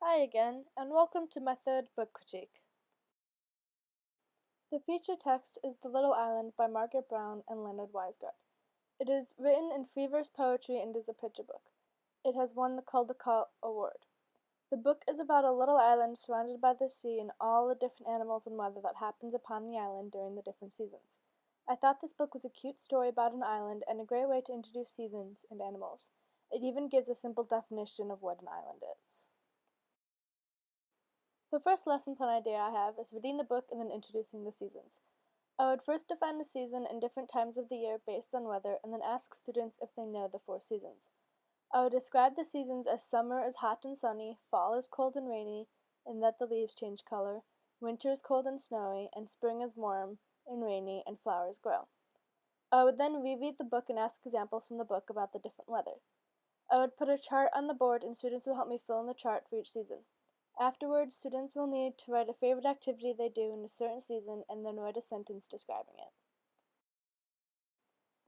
Hi again, and welcome to my third book critique. The feature text is The Little Island by Margaret Brown and Leonard Weisgart. It is written in free verse poetry and is a picture book. It has won the Caldecott Award. The book is about a little island surrounded by the sea and all the different animals and weather that happens upon the island during the different seasons. I thought this book was a cute story about an island and a great way to introduce seasons and animals. It even gives a simple definition of what an island is. The first lesson plan idea I have is reading the book and then introducing the seasons. I would first define the season and different times of the year based on weather and then ask students if they know the four seasons. I would describe the seasons as summer is hot and sunny, fall is cold and rainy, and that the leaves change color, winter is cold and snowy, and spring is warm and rainy and flowers grow. I would then reread the book and ask examples from the book about the different weather. I would put a chart on the board and students will help me fill in the chart for each season. Afterwards, students will need to write a favorite activity they do in a certain season and then write a sentence describing it.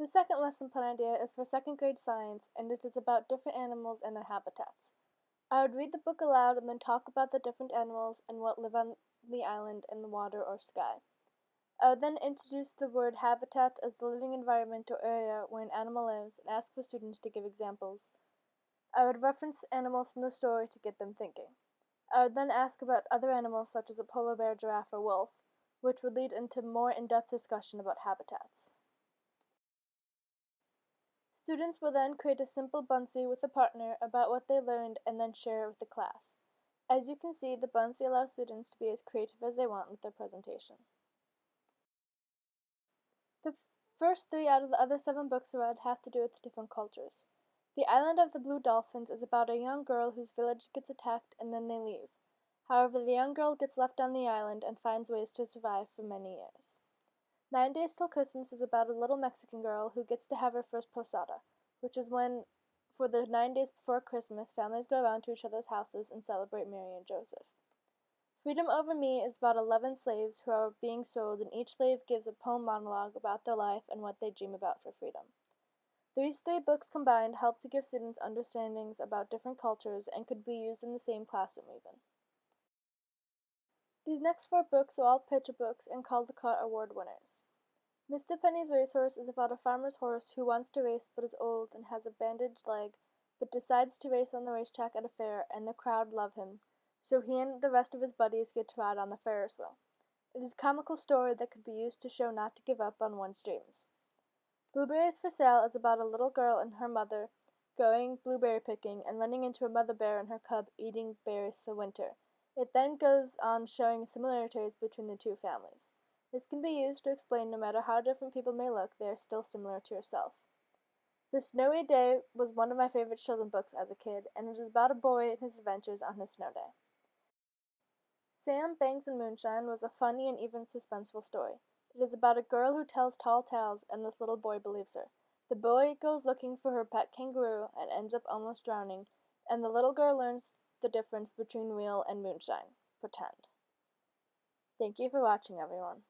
The second lesson plan idea is for second grade science, and it is about different animals and their habitats. I would read the book aloud and then talk about the different animals and what live on the island in the water or sky. I would then introduce the word habitat as the living environment or area where an animal lives and ask for students to give examples. I would reference animals from the story to get them thinking. I would then ask about other animals such as a polar bear, giraffe, or wolf, which would lead into more in-depth discussion about habitats. Students will then create a simple buncee with a partner about what they learned and then share it with the class. As you can see, the buncee allows students to be as creative as they want with their presentation. The first 3 out of the other 7 books I read have to do with different cultures. The Island of the Blue Dolphins is about a young girl whose village gets attacked and then they leave. However, the young girl gets left on the island and finds ways to survive for many years. 9 Days Till Christmas is about a little Mexican girl who gets to have her first posada, which is when, for the 9 days before Christmas, families go around to each other's houses and celebrate Mary and Joseph. Freedom Over Me is about 11 slaves who are being sold, and each slave gives a poem monologue about their life and what they dream about for freedom. These 3 books combined help to give students understandings about different cultures and could be used in the same classroom even. These next 4 books are all picture books and Caldecott Award winners. Mr. Penny's Racehorse is about a farmer's horse who wants to race but is old and has a bandaged leg, but decides to race on the racetrack at a fair, and the crowd love him, so he and the rest of his buddies get to ride on the Ferris wheel. It is a comical story that could be used to show not to give up on one's dreams. Blueberries for Sale is about a little girl and her mother going blueberry picking and running into a mother bear and her cub eating berries for winter. It then goes on showing similarities between the two families. This can be used to explain no matter how different people may look, they are still similar to yourself. The Snowy Day was one of my favorite children's books as a kid, and it is about a boy and his adventures on his snow day. Sam Bangs and Moonshine was a funny and even suspenseful story. It is about a girl who tells tall tales, and this little boy believes her. The boy goes looking for her pet kangaroo and ends up almost drowning, and the little girl learns the difference between real and moonshine. Pretend. Thank you for watching, everyone.